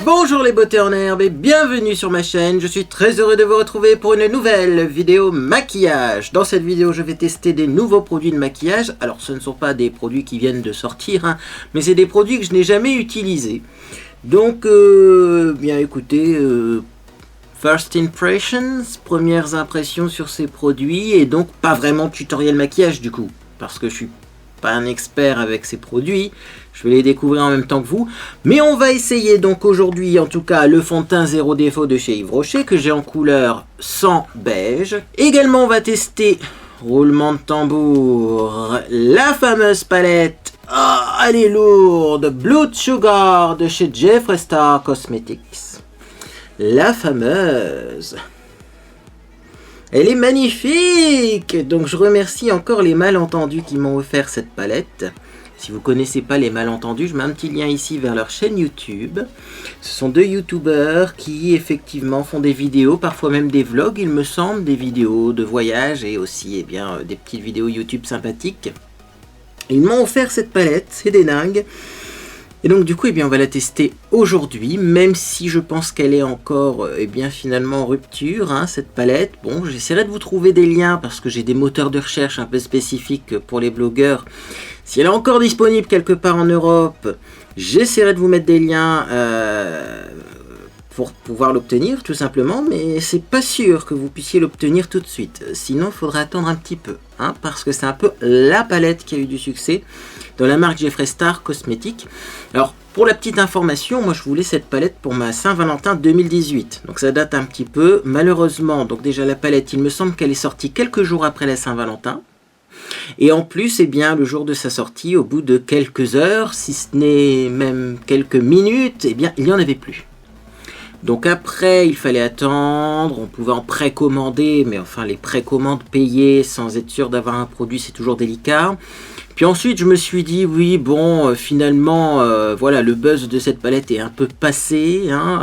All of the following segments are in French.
Bonjour les beautés en herbe et bienvenue sur ma chaîne. Je suis très heureux de vous retrouver pour une nouvelle vidéo maquillage. Dans cette vidéo, je vais tester des nouveaux produits de maquillage. Alors ce ne sont pas des produits qui viennent de sortir, hein, mais c'est des produits que je n'ai jamais utilisés. Donc, bien écoutez, first impressions, premières impressions sur ces produits, et donc pas vraiment de tutoriel maquillage du coup, parce que je suis pas un expert avec ces produits. Je vais les découvrir en même temps que vous. Mais on va essayer donc aujourd'hui, en tout cas, le fond de teint zéro défaut de chez Yves Rocher, que j'ai en couleur 100 beige. Également, on va tester, roulement de tambour, la fameuse palette, elle est lourde, Blood Sugar de chez Jeffree Star Cosmetics. La fameuse. Elle est magnifique! Donc je remercie encore les malentendus qui m'ont offert cette palette. Si vous ne connaissez pas les malentendus, je mets un petit lien ici vers leur chaîne YouTube. Ce sont deux youtubeurs qui effectivement font des vidéos, parfois même des vlogs, il me semble, des vidéos de voyage et aussi des petites vidéos YouTube sympathiques. Ils m'ont offert cette palette, c'est des dingues. Et donc du coup, on va la tester aujourd'hui, même si je pense qu'elle est encore finalement en rupture, hein, cette palette. Bon, j'essaierai de vous trouver des liens parce que j'ai des moteurs de recherche un peu spécifiques pour les blogueurs. Si elle est encore disponible quelque part en Europe, j'essaierai de vous mettre des liens pour pouvoir l'obtenir tout simplement, mais c'est pas sûr que vous puissiez l'obtenir tout de suite. Sinon, il faudra attendre un petit peu, hein, parce que c'est un peu la palette qui a eu du succès dans la marque Jeffree Star Cosmetics. Alors, pour la petite information, moi je voulais cette palette pour ma Saint-Valentin 2018. Donc ça date un petit peu. Malheureusement, donc déjà la palette, il me semble qu'elle est sortie quelques jours après la Saint-Valentin. Et en plus, le jour de sa sortie, au bout de quelques heures, si ce n'est même quelques minutes, il n'y en avait plus. Donc après, il fallait attendre, on pouvait en précommander, mais enfin les précommandes payées sans être sûr d'avoir un produit, c'est toujours délicat. Puis ensuite, je me suis dit, oui, bon, finalement, voilà, le buzz de cette palette est un peu passé. Hein,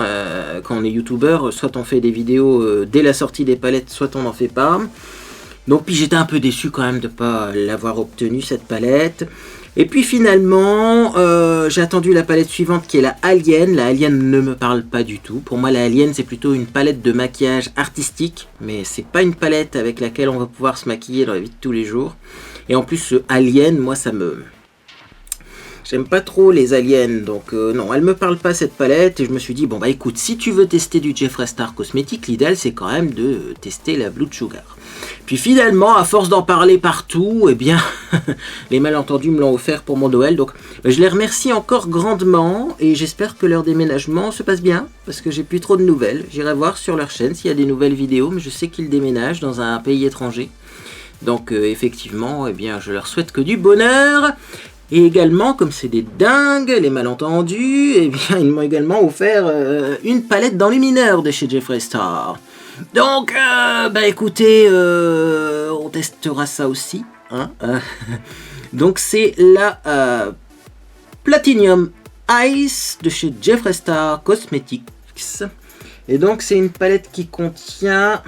quand on est youtubeur, soit on fait des vidéos dès la sortie des palettes, soit on n'en fait pas. Donc, puis j'étais un peu déçu quand même de ne pas l'avoir obtenue, cette palette. Et puis finalement, j'ai attendu la palette suivante qui est la Alien. La Alien ne me parle pas du tout. Pour moi, la Alien, c'est plutôt une palette de maquillage artistique. Mais c'est pas une palette avec laquelle on va pouvoir se maquiller dans la vie de tous les jours. Et en plus, ce Alien, moi, j'aime pas trop les aliens, donc non, elle me parle pas cette palette, et je me suis dit, bon bah écoute, si tu veux tester du Jeffree Star Cosmetics, l'idéal c'est quand même de tester la Blood Sugar. Puis finalement, à force d'en parler partout, les malentendus me l'ont offert pour mon Noël, donc je les remercie encore grandement, et j'espère que leur déménagement se passe bien, parce que j'ai plus trop de nouvelles. J'irai voir sur leur chaîne s'il y a des nouvelles vidéos, mais je sais qu'ils déménagent dans un pays étranger. Donc effectivement, je leur souhaite que du bonheur. Et également, comme c'est des dingues, les malentendus, ils m'ont également offert une palette d'enlumineur de chez Jeffree Star. Donc, écoutez, on testera ça aussi. Hein, donc c'est la Platinum Ice de chez Jeffree Star Cosmetics. Et donc c'est une palette qui contient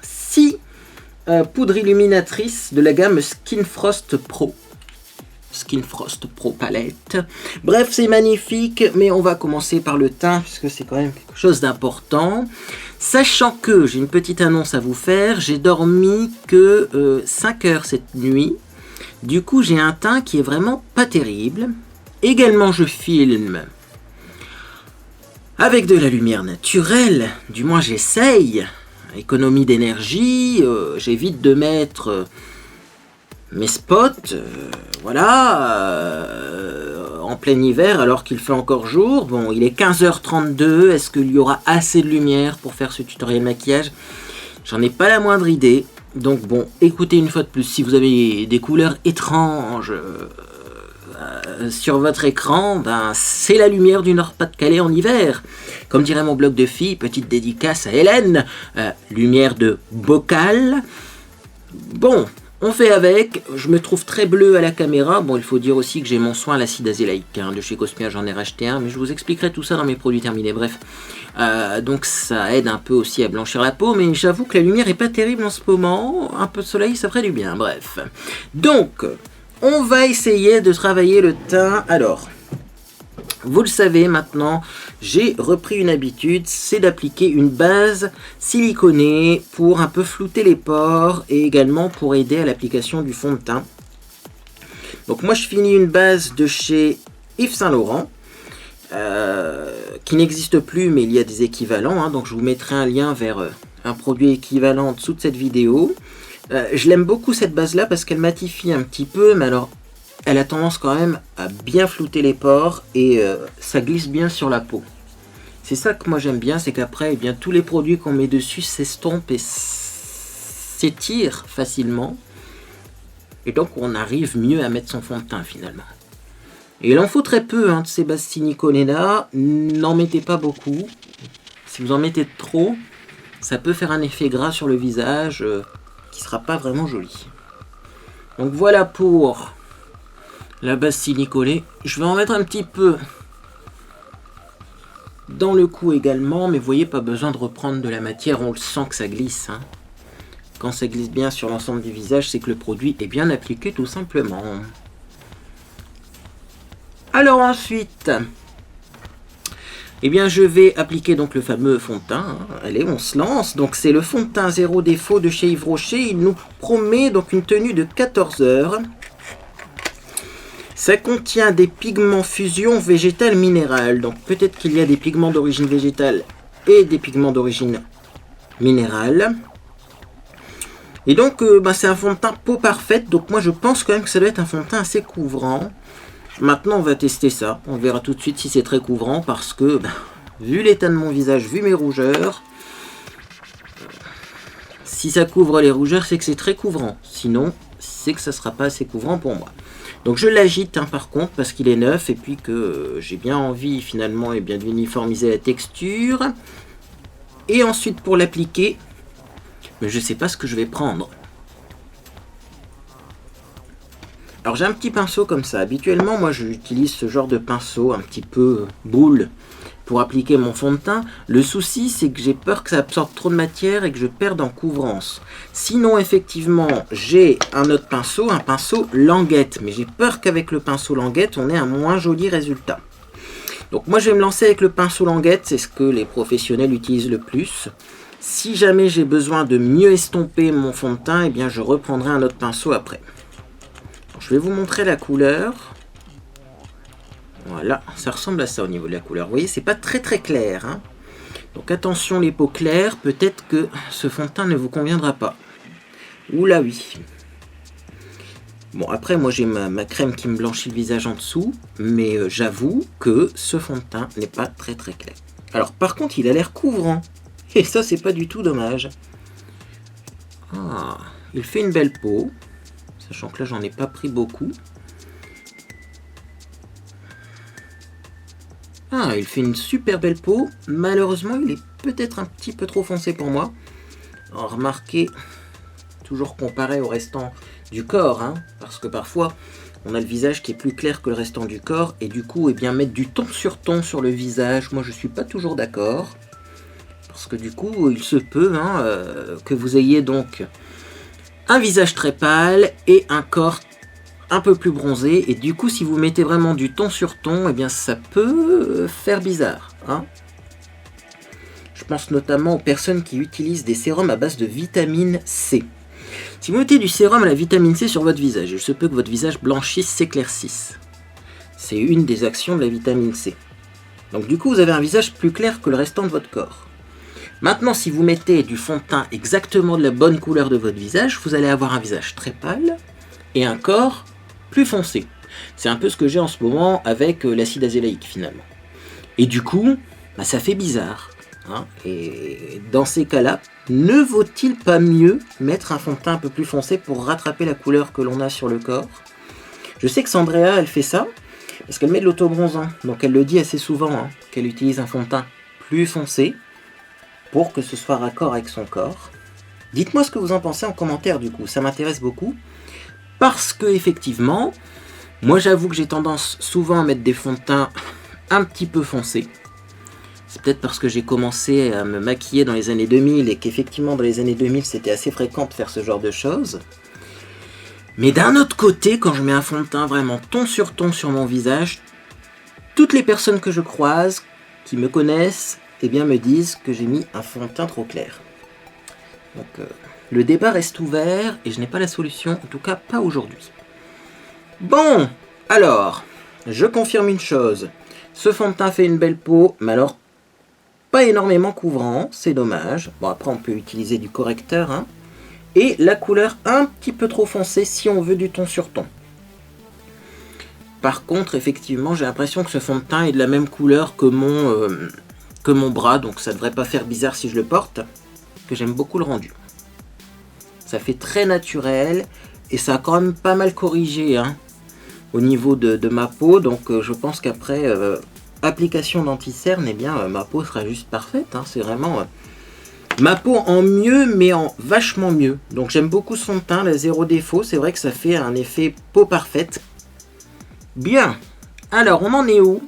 6 poudres illuminatrices de la gamme Skin Frost Pro. Skin Frost Pro palette. Bref, c'est magnifique, mais on va commencer par le teint, puisque c'est quand même quelque chose d'important. Sachant que, j'ai une petite annonce à vous faire, j'ai dormi que 5 heures cette nuit. Du coup, j'ai un teint qui est vraiment pas terrible. Également, je filme avec de la lumière naturelle, du moins j'essaye. Économie d'énergie, j'évite de mettre mes spots, en plein hiver alors qu'il fait encore jour. Bon, il est 15h32, est-ce qu'il y aura assez de lumière pour faire ce tutoriel maquillage? J'en ai pas la moindre idée. Donc bon, écoutez une fois de plus, si vous avez des couleurs étranges sur votre écran, c'est la lumière du Nord-Pas-de-Calais en hiver. Comme dirait mon blog de filles, petite dédicace à Hélène, lumière de bocal. Bon, on fait avec. Je me trouve très bleu à la caméra. Bon, il faut dire aussi que j'ai mon soin à l'acide azélaïque. Hein, de chez Cosmia, j'en ai racheté un, mais je vous expliquerai tout ça dans mes produits terminés. Bref, donc ça aide un peu aussi à blanchir la peau, mais j'avoue que la lumière est pas terrible en ce moment. Un peu de soleil, ça ferait du bien. Bref, donc on va essayer de travailler le teint. Alors, Vous le savez maintenant, j'ai repris une habitude, c'est d'appliquer une base siliconée pour un peu flouter les pores et également pour aider à l'application du fond de teint. Donc moi je finis une base de chez Yves Saint Laurent, qui n'existe plus mais il y a des équivalents, hein, donc je vous mettrai un lien vers un produit équivalent en dessous de cette vidéo. Je l'aime beaucoup cette base là parce qu'elle matifie un petit peu, mais alors elle a tendance quand même à bien flouter les pores et ça glisse bien sur la peau. C'est ça que moi j'aime bien, c'est qu'après, eh bien, tous les produits qu'on met dessus s'estompent et s'étirent facilement. Et donc on arrive mieux à mettre son fond de teint finalement. Et il en faut très peu hein, de ces bases siliconées là, n'en mettez pas beaucoup. Si vous en mettez trop, ça peut faire un effet gras sur le visage qui sera pas vraiment joli. Donc voilà pour la base siliconée. Je vais en mettre un petit peu dans le cou également, mais vous voyez, pas besoin de reprendre de la matière, on le sent que ça glisse. Hein. Quand ça glisse bien sur l'ensemble du visage, c'est que le produit est bien appliqué tout simplement. Alors ensuite, eh bien je vais appliquer donc le fameux fond de teint. Hein. Allez, on se lance. Donc c'est le fond de teint zéro défaut de chez Yves Rocher. Il nous promet donc une tenue de 14 heures. Ça contient des pigments fusion végétale minérale. Donc peut-être qu'il y a des pigments d'origine végétale et des pigments d'origine minérale. Et donc c'est un fond de teint peau parfaite. Donc moi je pense quand même que ça doit être un fond de teint assez couvrant. Maintenant on va tester ça. On verra tout de suite si c'est très couvrant. Parce que vu l'état de mon visage, vu mes rougeurs, si ça couvre les rougeurs c'est que c'est très couvrant. Sinon c'est que ça ne sera pas assez couvrant pour moi. Donc je l'agite hein, par contre parce qu'il est neuf et puis que j'ai bien envie finalement et bien d'uniformiser la texture. Et ensuite pour l'appliquer, mais je ne sais pas ce que je vais prendre. Alors j'ai un petit pinceau comme ça. Habituellement moi j'utilise ce genre de pinceau un petit peu boule pour appliquer mon fond de teint. Le souci c'est que j'ai peur que ça absorbe trop de matière et que je perde en couvrance. Sinon effectivement j'ai un autre pinceau, un pinceau languette. Mais j'ai peur qu'avec le pinceau languette on ait un moins joli résultat. Donc moi je vais me lancer avec le pinceau languette, c'est ce que les professionnels utilisent le plus. Si jamais j'ai besoin de mieux estomper mon fond de teint, eh bien je reprendrai un autre pinceau après. Donc, je vais vous montrer la couleur. Voilà, ça ressemble à ça au niveau de la couleur. Vous voyez, c'est pas très clair. Hein. Donc attention les peaux claires, peut-être que ce fond de teint ne vous conviendra pas. Oula oui. Bon, après, moi j'ai ma crème qui me blanchit le visage en dessous, mais j'avoue que ce fond de teint n'est pas très clair. Alors par contre, il a l'air couvrant. Et ça, c'est pas du tout dommage. Ah, il fait une belle peau, sachant que là, j'en ai pas pris beaucoup. Ah, il fait une super belle peau. Malheureusement, il est peut-être un petit peu trop foncé pour moi. Alors, remarquez, toujours comparé au restant du corps, hein, parce que parfois, on a le visage qui est plus clair que le restant du corps, et du coup, eh bien, mettre du ton sur le visage, moi, je suis pas toujours d'accord. Parce que du coup, il se peut hein, que vous ayez donc un visage très pâle et un corps un peu plus bronzé. Et du coup, si vous mettez vraiment du ton sur ton, eh bien, ça peut faire bizarre. Hein. Je pense notamment aux personnes qui utilisent des sérums à base de vitamine C. Si vous mettez du sérum à la vitamine C sur votre visage, il se peut que votre visage blanchisse, s'éclaircisse. C'est une des actions de la vitamine C. Donc du coup, vous avez un visage plus clair que le restant de votre corps. Maintenant, si vous mettez du fond de teint exactement de la bonne couleur de votre visage, vous allez avoir un visage très pâle et un corps plus foncé. C'est un peu ce que j'ai en ce moment avec l'acide azélaïque finalement. Et du coup, ça fait bizarre. Hein. Et dans ces cas-là, ne vaut-il pas mieux mettre un fond de teint un peu plus foncé pour rattraper la couleur que l'on a sur le corps? Je sais que Sandrea, elle fait ça, parce qu'elle met de l'autobronzant. Donc elle le dit assez souvent, hein, qu'elle utilise un fond de teint plus foncé, pour que ce soit raccord avec son corps. Dites-moi ce que vous en pensez en commentaire du coup, ça m'intéresse beaucoup. Parce que effectivement, moi j'avoue que j'ai tendance souvent à mettre des fonds de teint un petit peu foncés. C'est peut-être parce que j'ai commencé à me maquiller dans les années 2000 et qu'effectivement dans les années 2000 c'était assez fréquent de faire ce genre de choses. Mais d'un autre côté, quand je mets un fond de teint vraiment ton sur mon visage, Toutes les personnes que je croise, qui me connaissent, eh bien, me disent que j'ai mis un fond de teint trop clair. Donc, le débat reste ouvert et je n'ai pas la solution, en tout cas pas aujourd'hui. Bon, alors, je confirme une chose. Ce fond de teint fait une belle peau, mais alors pas énormément couvrant, c'est dommage. Bon, après on peut utiliser du correcteur, hein. Et la couleur un petit peu trop foncée si on veut du ton sur ton. Par contre, effectivement, j'ai l'impression que ce fond de teint est de la même couleur que mon bras, donc ça devrait pas faire bizarre si je le porte, que j'aime beaucoup le rendu. Ça fait très naturel, et ça a quand même pas mal corrigé, hein, au niveau de ma peau, donc je pense qu'après application d'anti-cerne, eh bien ma peau sera juste parfaite, hein, c'est vraiment ma peau en mieux, mais en vachement mieux. Donc j'aime beaucoup son de teint, la zéro défaut, c'est vrai que ça fait un effet peau parfaite. Bien, alors on en est où?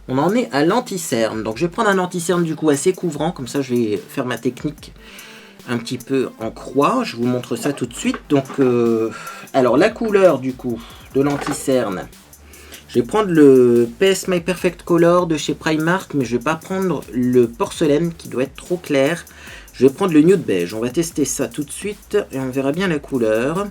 On en est à l'anti-cerne, donc je vais prendre un anti-cerne du coup assez couvrant, comme ça je vais faire ma technique un petit peu en croix, je vous montre ça tout de suite. Donc alors la couleur du coup de l'anti-cerne, je vais prendre le PS My Perfect Color de chez Primark, mais je vais pas prendre le porcelaine qui doit être trop clair. Je vais prendre le nude beige. On va tester ça tout de suite et on verra bien la couleur.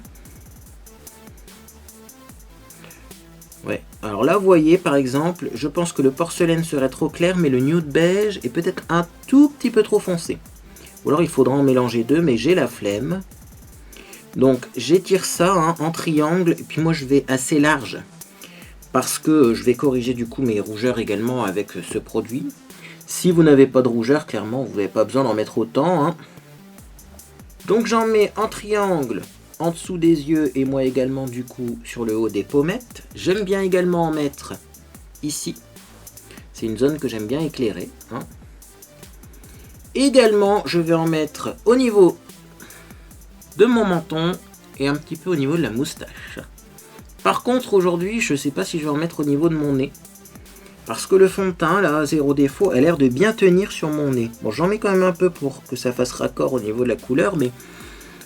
Ouais, alors là vous voyez par exemple, je pense que le porcelaine serait trop clair, mais le nude beige est peut-être un tout petit peu trop foncé. Ou alors il faudra en mélanger deux, mais j'ai la flemme. Donc j'étire ça, hein, en triangle, et puis moi je vais assez large. Parce que je vais corriger du coup mes rougeurs également avec ce produit. Si vous n'avez pas de rougeur, clairement vous n'avez pas besoin d'en mettre autant, hein. Donc j'en mets en triangle en dessous des yeux et moi également du coup sur le haut des pommettes. J'aime bien également en mettre ici. C'est une zone que j'aime bien éclairer, hein. Également je vais en mettre au niveau de mon menton et un petit peu au niveau de la moustache. Par contre aujourd'hui je ne sais pas si je vais en mettre au niveau de mon nez. Parce que le fond de teint là, zéro défaut, a l'air de bien tenir sur mon nez. Bon, j'en mets quand même un peu pour que ça fasse raccord au niveau de la couleur, mais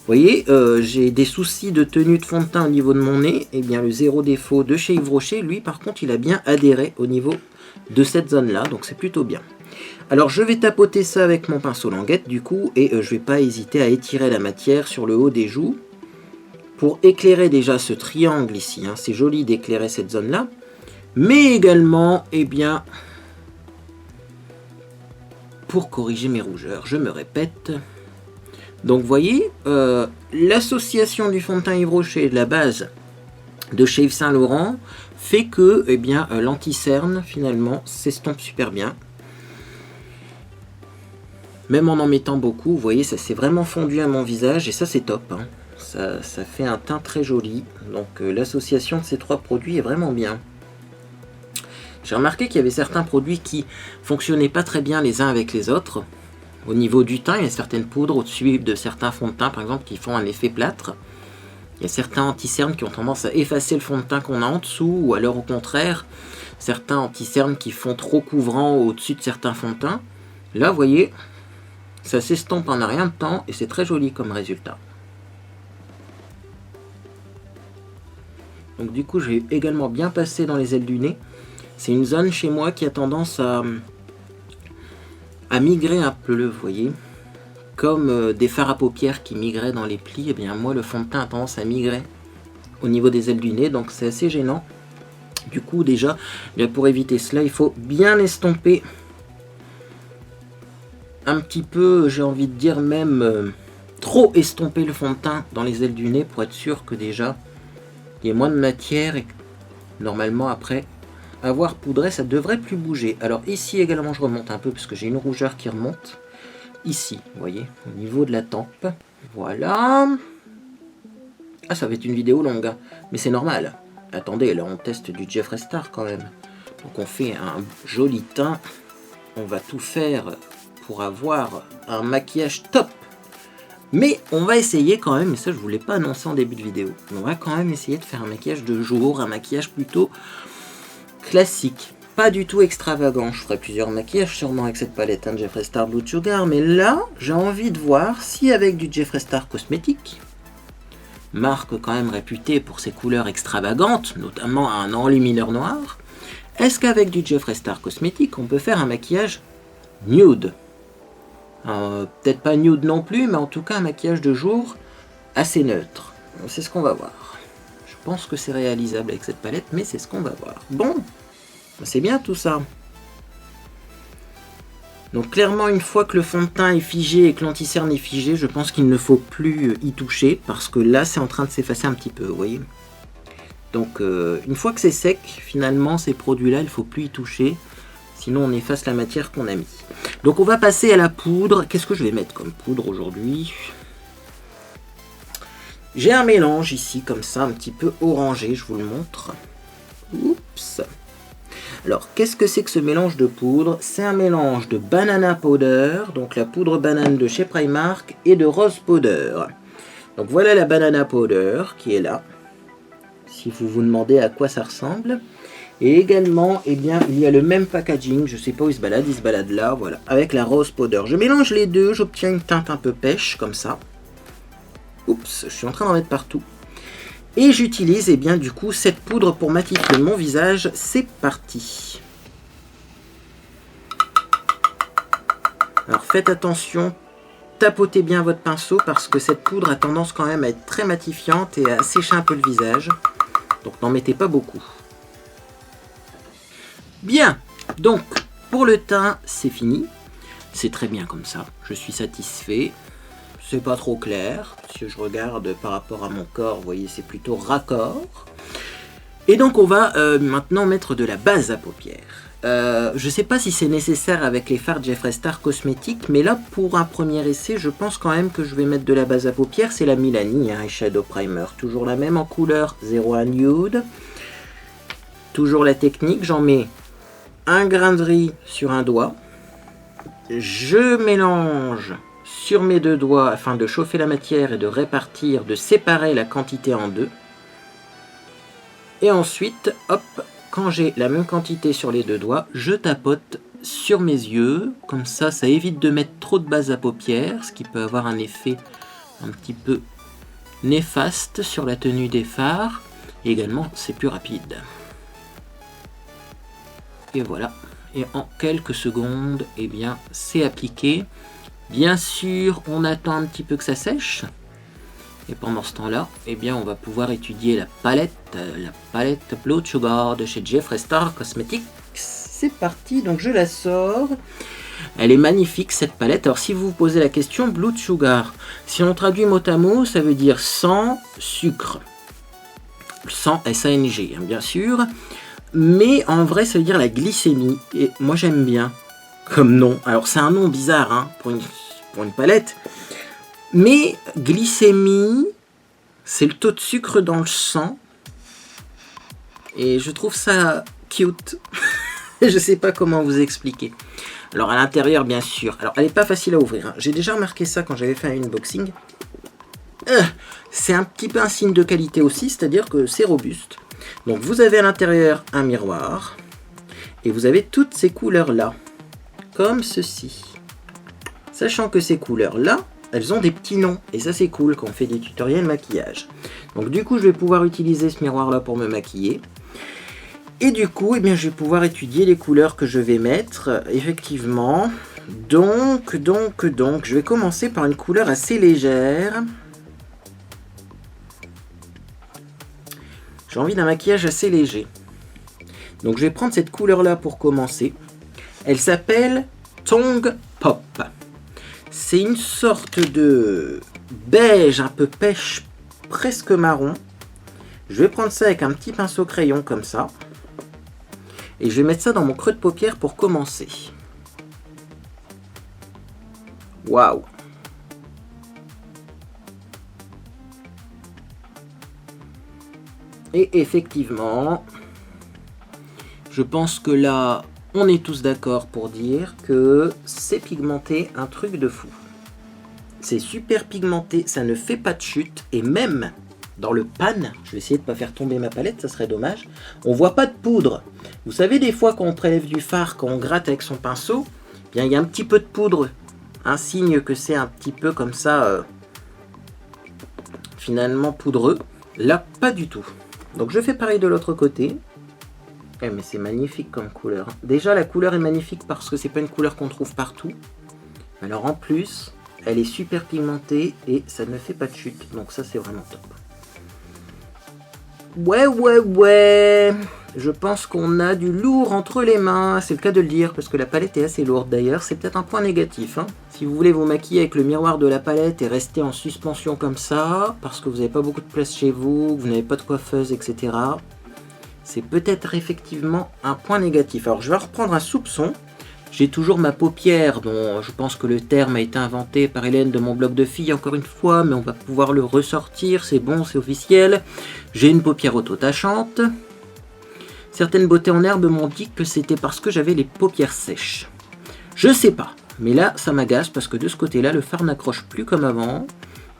vous voyez, j'ai des soucis de tenue de fond de teint au niveau de mon nez. Et bien le zéro défaut de chez Yves Rocher, lui par contre il a bien adhéré au niveau de cette zone là, donc c'est plutôt bien. Alors je vais tapoter ça avec mon pinceau languette du coup, et je ne vais pas hésiter à étirer la matière sur le haut des joues pour éclairer déjà ce triangle ici, hein. C'est joli d'éclairer cette zone là, mais également, eh bien, pour corriger mes rougeurs, je me répète. Donc vous voyez, l'association du fond de teint Yves Rocher et de la base de chez Yves Saint Laurent fait que, eh bien, l'anti-cerne finalement s'estompe super bien. Même en mettant beaucoup, vous voyez, ça s'est vraiment fondu à mon visage et ça c'est top, hein. Ça fait un teint très joli. Donc l'association de ces trois produits est vraiment bien. J'ai remarqué qu'il y avait certains produits qui fonctionnaient pas très bien les uns avec les autres. Au niveau du teint, il y a certaines poudres au-dessus de certains fonds de teint, par exemple, qui font un effet plâtre. Il y a certains anti-cernes qui ont tendance à effacer le fond de teint qu'on a en dessous, ou alors au contraire, certains anti-cernes qui font trop couvrant au-dessus de certains fonds de teint. Là, vous voyez, ça s'estompe en un rien de temps et c'est très joli comme résultat. Donc du coup, je vais également bien passer dans les ailes du nez. C'est une zone chez moi qui a tendance à migrer un peu, vous voyez. Comme des fards à paupières qui migraient dans les plis, et bien moi le fond de teint a tendance à migrer au niveau des ailes du nez, donc c'est assez gênant. Du coup déjà, bien pour éviter cela, il faut bien estomper un petit peu, j'ai envie de dire même trop estomper le fond de teint dans les ailes du nez pour être sûr que déjà il y ait moins de matière et que, normalement après avoir poudré ça devrait plus bouger. Alors ici également je remonte un peu parce que j'ai une rougeur qui remonte ici, vous voyez, au niveau de la tempe. Voilà. Ah, ça va être une vidéo longue, hein. Mais c'est normal. Attendez, là on teste du Jeffree Star quand même. Donc on fait un joli teint. On va tout faire pour avoir un maquillage top. Mais on va essayer quand même, et ça je ne vous l'ai pas annoncé en début de vidéo, on va quand même essayer de faire un maquillage de jour, un maquillage plutôt classique. Pas du tout extravagant. Je ferai plusieurs maquillages sûrement avec cette palette, hein, Jeffree Star Blue Sugar, mais là j'ai envie de voir si avec du Jeffree Star Cosmétique, marque quand même réputée pour ses couleurs extravagantes, notamment un enlumineur noir, Est-ce qu'avec du Jeffree Star Cosmetics, on peut faire un maquillage nude? Peut-être pas nude non plus, mais en tout cas un maquillage de jour assez neutre. C'est ce qu'on va voir. Je pense que c'est réalisable avec cette palette, mais c'est ce qu'on va voir. Bon, c'est bien tout ça. Donc clairement, une fois que le fond de teint est figé et que l'anti-cerne est figé, je pense qu'il ne faut plus y toucher, parce que là, c'est en train de s'effacer un petit peu, vous voyez. Donc une fois que c'est sec, finalement, ces produits-là, il ne faut plus y toucher, sinon on efface la matière qu'on a mis. Donc on va passer à la poudre. Qu'est-ce que je vais mettre comme poudre aujourd'hui? J'ai un mélange ici, comme ça, un petit peu orangé, je vous le montre. Oups. Alors, qu'est-ce que c'est que ce mélange de poudre? C'est un mélange de banana powder, donc la poudre banane de chez Primark, et de rose powder. Donc voilà la banana powder qui est là, si vous vous demandez à quoi ça ressemble. Et également, eh bien, il y a le même packaging, je ne sais pas où il se balade là, voilà, avec la rose powder. Je mélange les deux, j'obtiens une teinte un peu pêche, comme ça. Oups, je suis en train d'en mettre partout. Et j'utilise, eh bien, du coup, cette poudre pour matifier mon visage. C'est parti. Alors, faites attention, tapotez bien votre pinceau, parce que cette poudre a tendance quand même à être très matifiante et à sécher un peu le visage. Donc, n'en mettez pas beaucoup. Bien, donc, pour le teint, c'est fini. C'est très bien comme ça, je suis satisfait. C'est pas trop clair, si je regarde par rapport à mon corps, vous voyez, c'est plutôt raccord. Et donc on va maintenant mettre de la base à paupières. Je sais pas si c'est nécessaire avec les fards Jeffree Star Cosmetics, mais là pour un premier essai, je pense quand même que je vais mettre de la base à paupières. C'est la Milani Eyeshadow Primer, toujours la même en couleur 01 Nude. Toujours la technique, j'en mets un grain de riz sur un doigt. Je mélange sur mes deux doigts afin de chauffer la matière et de répartir, de séparer la quantité en deux. Et ensuite, hop, quand j'ai la même quantité sur les deux doigts, je tapote sur mes yeux. Comme ça, ça évite de mettre trop de base à paupières, ce qui peut avoir un effet un petit peu néfaste sur la tenue des fards. Et également, c'est plus rapide. Et voilà. Et en quelques secondes, eh bien, c'est appliqué. Bien sûr, on attend un petit peu que ça sèche. Et pendant ce temps-là, eh bien, on va pouvoir étudier la palette Blood Sugar de chez Jeffree Star Cosmetics. C'est parti, donc je la sors. Elle est magnifique cette palette. Alors si vous vous posez la question, Blood Sugar, si on traduit mot à mot, ça veut dire sans sucre. Sans S-A-N-G, hein, bien sûr. Mais en vrai, ça veut dire la glycémie. Et moi, j'aime bien comme nom. Alors, c'est un nom bizarre hein, pour une palette. Mais glycémie, c'est le taux de sucre dans le sang. Et je trouve ça cute. Je sais pas comment vous expliquer. Alors, à l'intérieur, bien sûr. Alors, elle n'est pas facile à ouvrir. Hein. J'ai déjà remarqué ça quand j'avais fait un unboxing. C'est un petit peu un signe de qualité aussi, c'est-à-dire que c'est robuste. Donc vous avez à l'intérieur un miroir et vous avez toutes ces couleurs là, comme ceci. Sachant que ces couleurs là, elles ont des petits noms et ça c'est cool quand on fait des tutoriels maquillage. Donc du coup je vais pouvoir utiliser ce miroir là pour me maquiller. Et du coup eh bien, je vais pouvoir étudier les couleurs que je vais mettre effectivement. Donc je vais commencer par une couleur assez légère. J'ai envie d'un maquillage assez léger. Donc je vais prendre cette couleur-là pour commencer. Elle s'appelle Tongue Pop. C'est une sorte de beige un peu pêche, presque marron. Je vais prendre ça avec un petit pinceau crayon comme ça. Et je vais mettre ça dans mon creux de paupière pour commencer. Waouh! Et effectivement, je pense que là, on est tous d'accord pour dire que c'est pigmenté un truc de fou. C'est super pigmenté, ça ne fait pas de chute. Et même dans le pan, je vais essayer de ne pas faire tomber ma palette, ça serait dommage, on voit pas de poudre. Vous savez, des fois, quand on prélève du fard, quand on gratte avec son pinceau, bien, il y a un petit peu de poudre. Un signe que c'est un petit peu comme ça, finalement poudreux. Là, pas du tout. Donc je fais pareil de l'autre côté. Eh mais c'est magnifique comme couleur. Déjà la couleur est magnifique parce que c'est pas une couleur qu'on trouve partout. Alors en plus, elle est super pigmentée et ça ne fait pas de chute. Donc ça c'est vraiment top. Ouais. Je pense qu'on a du lourd entre les mains. C'est le cas de le dire parce que la palette est assez lourde d'ailleurs. C'est peut-être un point négatif. Hein. Si vous voulez vous maquiller avec le miroir de la palette et rester en suspension comme ça, parce que vous n'avez pas beaucoup de place chez vous, que vous n'avez pas de coiffeuse, etc. C'est peut-être effectivement un point négatif. Alors je vais reprendre un soupçon. J'ai toujours ma paupière dont je pense que le terme a été inventé par Hélène de mon blog de filles encore une fois, mais on va pouvoir le ressortir, c'est bon, c'est officiel. J'ai une paupière auto-tachante. Certaines beautés en herbe m'ont dit que c'était parce que j'avais les paupières sèches. Je sais pas, mais là ça m'agace parce que de ce côté-là, le fard n'accroche plus comme avant.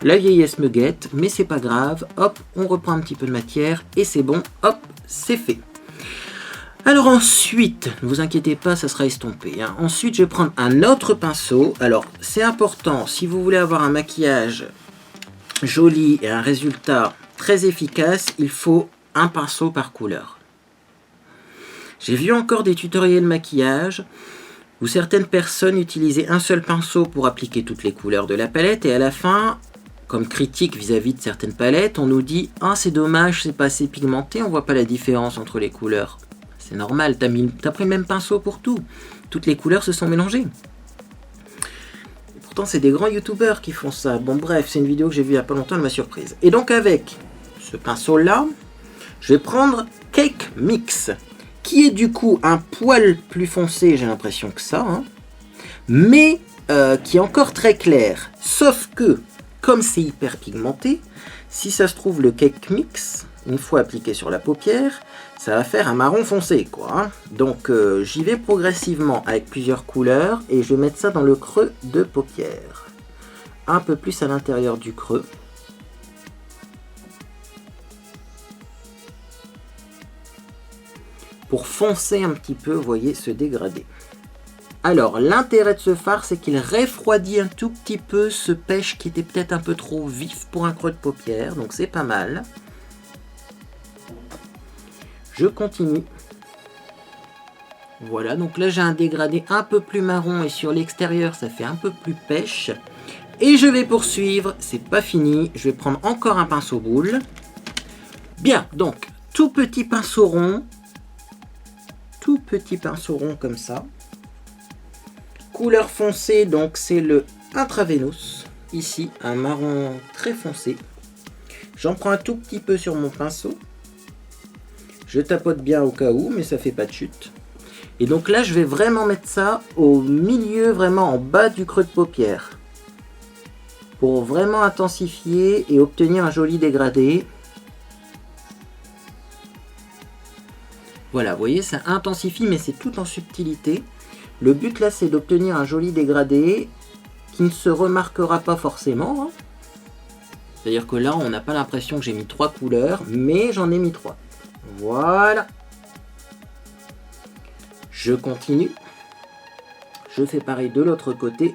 La vieillesse me guette, mais c'est pas grave. Hop, on reprend un petit peu de matière et c'est bon, hop, c'est fait. Alors ensuite, ne vous inquiétez pas, ça sera estompé. Hein. Ensuite, je vais prendre un autre pinceau. Alors, c'est important, si vous voulez avoir un maquillage joli et un résultat très efficace, il faut un pinceau par couleur. J'ai vu encore des tutoriels maquillage où certaines personnes utilisaient un seul pinceau pour appliquer toutes les couleurs de la palette et à la fin, comme critique vis-à-vis de certaines palettes, on nous dit « Ah, c'est dommage, c'est pas assez pigmenté, on voit pas la différence entre les couleurs. » C'est normal, t'as pris le même pinceau pour tout. Toutes les couleurs se sont mélangées. Et pourtant, c'est des grands youtubeurs qui font ça. Bon, bref, c'est une vidéo que j'ai vue il y a pas longtemps, elle m'a surprise. Et donc, avec ce pinceau-là, je vais prendre Cake Mix, qui est du coup un poil plus foncé, j'ai l'impression que ça, hein, mais qui est encore très clair. Sauf que, comme c'est hyper pigmenté, si ça se trouve, le Cake Mix, une fois appliqué sur la paupière, ça va faire un marron foncé, quoi. Hein. Donc, j'y vais progressivement avec plusieurs couleurs et je vais mettre ça dans le creux de paupière. Un peu plus à l'intérieur du creux. Pour foncer un petit peu, vous voyez, ce dégradé. Alors, l'intérêt de ce fard, c'est qu'il refroidit un tout petit peu ce pêche qui était peut-être un peu trop vif pour un creux de paupière, donc c'est pas mal. Je continue. Voilà, donc là j'ai un dégradé un peu plus marron et sur l'extérieur ça fait un peu plus pêche. Et je vais poursuivre, c'est pas fini, je vais prendre encore un pinceau boule. Bien, donc tout petit pinceau rond comme ça. Couleur foncée, donc c'est le Intravenous, ici un marron très foncé. J'en prends un tout petit peu sur mon pinceau. Je tapote bien au cas où, mais ça fait pas de chute. Et donc là, je vais vraiment mettre ça au milieu, vraiment en bas du creux de paupière. Pour vraiment intensifier et obtenir un joli dégradé. Voilà, vous voyez, ça intensifie, mais c'est tout en subtilité. Le but là, c'est d'obtenir un joli dégradé qui ne se remarquera pas forcément. Hein. C'est-à-dire que là, on n'a pas l'impression que j'ai mis 3 couleurs, mais j'en ai mis 3. Voilà. Je continue. Je fais pareil de l'autre côté.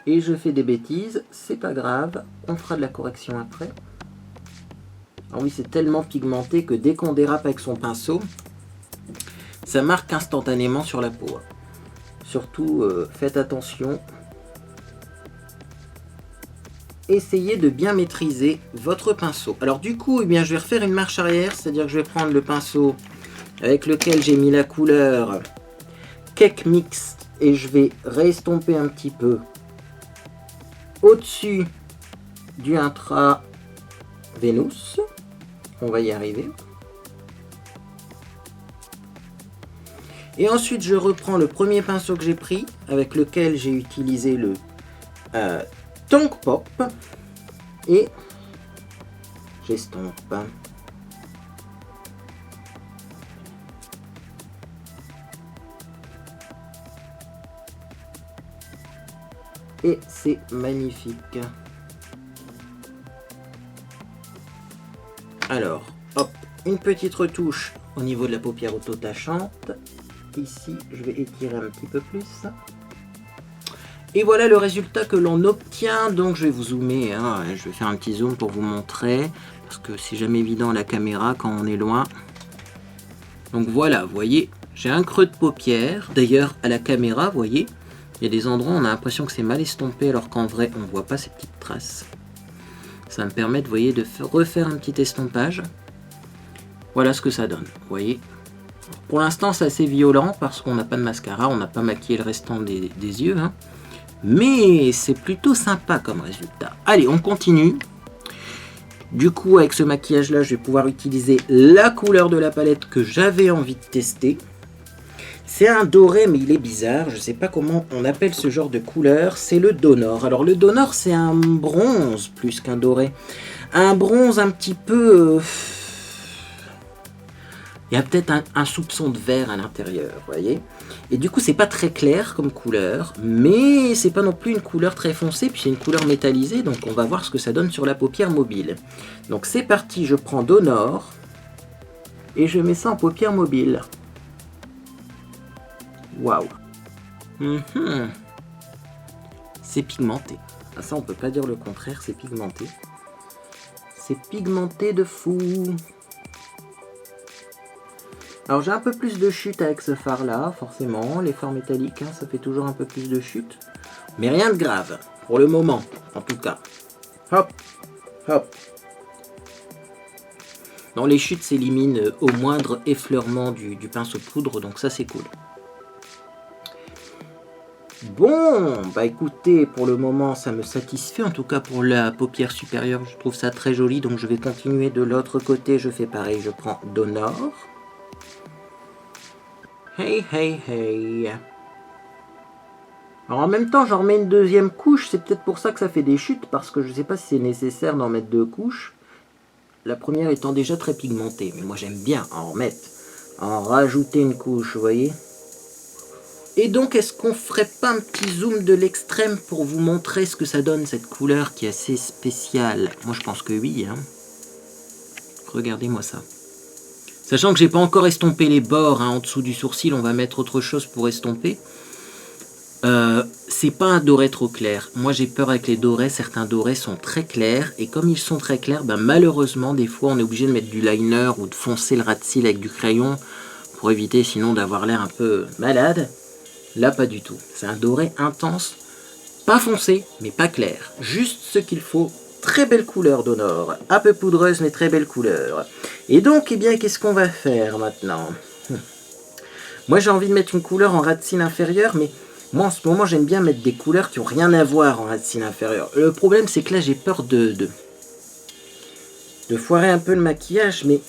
Et je fais des bêtises. C'est pas grave. On fera de la correction après. Ah oui, c'est tellement pigmenté que dès qu'on dérape avec son pinceau, ça marque instantanément sur la peau. Surtout, faites attention. Essayez de bien maîtriser votre pinceau. Alors du coup, eh bien, je vais refaire une marche arrière, c'est-à-dire que je vais prendre le pinceau avec lequel j'ai mis la couleur Cake Mix et je vais réestomper un petit peu au-dessus du Intravenous. On va y arriver. Et ensuite, je reprends le premier pinceau que j'ai pris, avec lequel j'ai utilisé le Tongue Pop et j'estompe. Et c'est magnifique. Alors, hop, une petite retouche au niveau de la paupière auto-tachante. Ici, je vais étirer un petit peu plus. Et voilà le résultat que l'on obtient. Donc je vais vous zoomer, hein. Je vais faire un petit zoom pour vous montrer. Parce que c'est jamais évident à la caméra quand on est loin. Donc voilà, vous voyez, j'ai un creux de paupière. D'ailleurs, à la caméra, vous voyez, il y a des endroits où on a l'impression que c'est mal estompé, alors qu'en vrai, on ne voit pas ces petites traces. Ça me permet, vous voyez, de refaire un petit estompage. Voilà ce que ça donne, vous voyez. Pour l'instant, c'est assez violent parce qu'on n'a pas de mascara, on n'a pas maquillé le restant des yeux. Hein. Mais c'est plutôt sympa comme résultat. Allez, on continue. Du coup, avec ce maquillage-là, je vais pouvoir utiliser la couleur de la palette que j'avais envie de tester. C'est un doré, mais il est bizarre. Je ne sais pas comment on appelle ce genre de couleur. C'est le Donor. Alors, le Donor, c'est un bronze plus qu'un doré. Un bronze un petit peu... Il y a peut-être un soupçon de vert à l'intérieur, vous voyez. Et du coup, c'est pas très clair comme couleur, mais c'est pas non plus une couleur très foncée, puis c'est une couleur métallisée, donc on va voir ce que ça donne sur la paupière mobile. Donc c'est parti, je prends Donor, et je mets ça en paupière mobile. Waouh. C'est pigmenté. Ah, ça, on peut pas dire le contraire, c'est pigmenté. C'est pigmenté de fou. Alors j'ai un peu plus de chute avec ce fard là, forcément, les fards métalliques, hein, ça fait toujours un peu plus de chute. Mais rien de grave, pour le moment, en tout cas. Hop, hop. Dans les chutes s'éliminent au moindre effleurement du pinceau poudre, donc ça c'est cool. Bon, bah écoutez, pour le moment ça me satisfait, en tout cas pour la paupière supérieure, je trouve ça très joli, donc je vais continuer de l'autre côté, je fais pareil, je prends Donor. Hey, hey, hey. Alors en même temps, j'en remets une deuxième couche. C'est peut-être pour ça que ça fait des chutes, parce que je ne sais pas si c'est nécessaire d'en mettre deux couches. La première étant déjà très pigmentée, mais moi j'aime bien en remettre, en rajouter une couche, vous voyez. Et donc, est-ce qu'on ferait pas un petit zoom de l'extrême pour vous montrer ce que ça donne, cette couleur qui est assez spéciale? Moi je pense que oui, hein. Regardez-moi ça. Sachant que j'ai pas encore estompé les bords, hein, en dessous du sourcil, on va mettre autre chose pour estomper. C'est pas un doré trop clair. Moi j'ai peur avec les dorés, certains dorés sont très clairs, et comme ils sont très clairs, ben, malheureusement des fois on est obligé de mettre du liner ou de foncer le ras de cils avec du crayon, pour éviter sinon d'avoir l'air un peu malade. Là pas du tout, c'est un doré intense, pas foncé, mais pas clair. Juste ce qu'il faut. Très belle couleur Donor, un peu poudreuse mais très belle couleur. Et donc, eh bien, qu'est-ce qu'on va faire maintenant? Moi, j'ai envie de mettre une couleur en ras de cils inférieur, mais moi, en ce moment, j'aime bien mettre des couleurs qui n'ont rien à voir en ras de cils inférieur. Le problème, c'est que là, j'ai peur de foirer un peu le maquillage, mais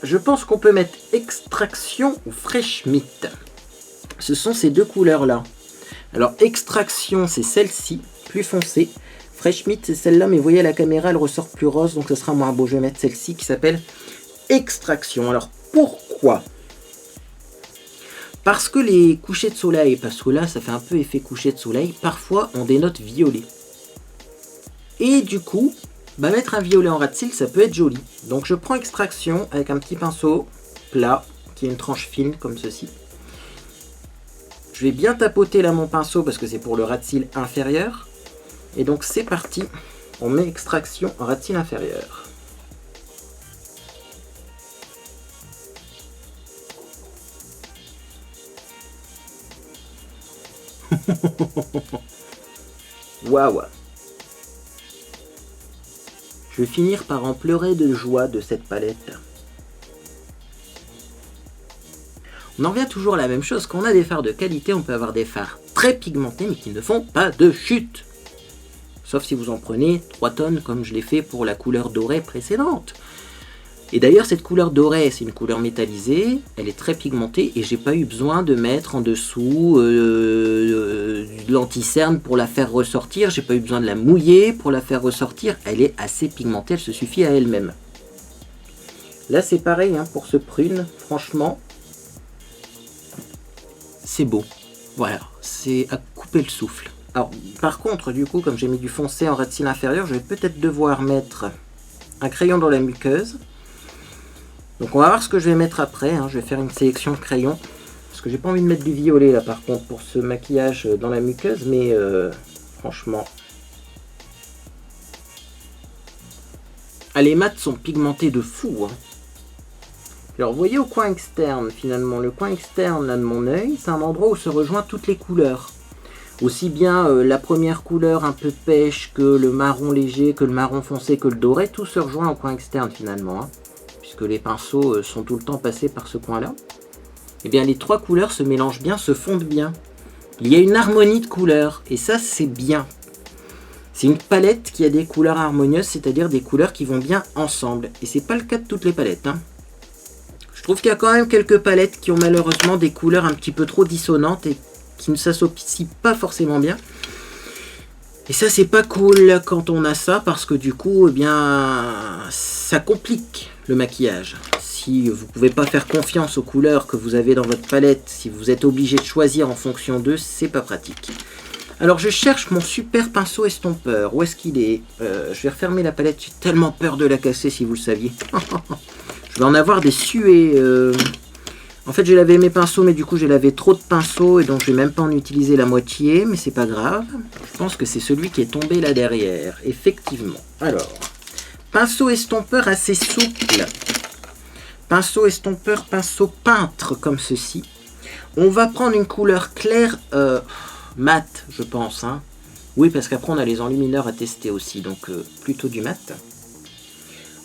je pense qu'on peut mettre Extraction ou Fresh Meat. Ce sont ces deux couleurs-là. Alors, Extraction, c'est celle-ci, plus foncée. Fresh Meat, c'est celle-là, mais vous voyez, à la caméra, elle ressort plus rose, donc ce sera moins beau. Je vais mettre celle-ci qui s'appelle Extraction. Alors, pourquoi? Parce que les couchers de soleil, parce que là, ça fait un peu effet coucher de soleil, parfois, ont des notes violet. Et du coup, bah, mettre un violet en ras de cils, ça peut être joli. Donc, je prends Extraction avec un petit pinceau plat, qui est une tranche fine, comme ceci. Je vais bien tapoter là mon pinceau, parce que c'est pour le ras de cils inférieur. Et donc c'est parti, on met Extraction en ras de cils inférieur. Waouh. Je vais finir par en pleurer de joie de cette palette. On en revient toujours à la même chose, quand on a des fards de qualité, on peut avoir des fards très pigmentés mais qui ne font pas de chute. Sauf si vous en prenez 3 tonnes comme je l'ai fait pour la couleur dorée précédente. Et d'ailleurs cette couleur dorée, c'est une couleur métallisée, elle est très pigmentée et j'ai pas eu besoin de mettre en dessous de l'anti-cerne pour la faire ressortir, j'ai pas eu besoin de la mouiller pour la faire ressortir, elle est assez pigmentée, elle se suffit à elle-même. Là c'est pareil, hein, pour ce prune, franchement, c'est beau. Voilà, c'est à couper le souffle. Alors, par contre, du coup, comme j'ai mis du foncé en ras de cils inférieur, je vais peut-être devoir mettre un crayon dans la muqueuse. Donc on va voir ce que je vais mettre après, hein. Je vais faire une sélection de crayons. Parce que j'ai pas envie de mettre du violet là par contre pour ce maquillage dans la muqueuse, mais franchement. Ah, les mats sont pigmentés de fou, hein. Alors vous voyez au coin externe, finalement, le coin externe là, de mon œil, c'est un endroit où se rejoignent toutes les couleurs. Aussi bien la première couleur un peu pêche que le marron léger, que le marron foncé, que le doré, tout se rejoint au coin externe finalement, hein, puisque les pinceaux sont tout le temps passés par ce coin-là. Et bien les trois couleurs se mélangent bien, se fondent bien. Il y a une harmonie de couleurs, et ça c'est bien. C'est une palette qui a des couleurs harmonieuses, c'est-à-dire des couleurs qui vont bien ensemble. Et c'est pas le cas de toutes les palettes, hein. Je trouve qu'il y a quand même quelques palettes qui ont malheureusement des couleurs un petit peu trop dissonantes et qui ne s'associent pas forcément bien. Et ça c'est pas cool quand on a ça, parce que du coup, eh bien, ça complique le maquillage. Si vous ne pouvez pas faire confiance aux couleurs que vous avez dans votre palette, si vous êtes obligé de choisir en fonction d'eux, c'est pas pratique. Alors je cherche mon super pinceau estompeur. Où est-ce qu'il est, je vais refermer la palette, j'ai tellement peur de la casser si vous le saviez. Je vais en avoir des suées. En fait j'ai lavé mes pinceaux, mais du coup j'ai lavé trop de pinceaux et donc je vais même pas en utiliser la moitié, mais c'est pas grave. Je pense que c'est celui qui est tombé là derrière, effectivement. Alors, pinceau estompeur assez souple. Pinceau estompeur, pinceau peintre comme ceci. On va prendre une couleur claire... mat, je pense, hein. Oui, parce qu'après on a les enlumineurs à tester aussi, donc plutôt du mat.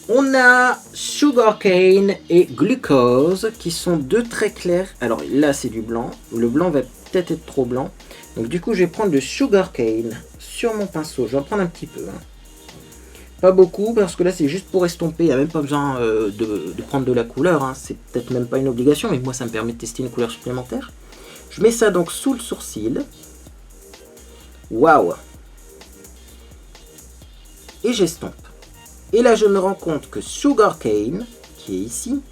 On a Sugarcane et Glucose, qui sont deux très clairs. Alors là c'est du blanc, le blanc va peut-être être trop blanc. Donc du coup je vais prendre le Sugarcane sur mon pinceau, je vais en prendre un petit peu, hein. Pas beaucoup, parce que là c'est juste pour estomper, il n'y a même pas besoin de prendre de la couleur, hein. C'est peut-être même pas une obligation, mais moi ça me permet de tester une couleur supplémentaire. Je mets ça donc sous le sourcil. Waouh! Et j'estompe. Et là, je me rends compte que Sugarcane, qui est ici,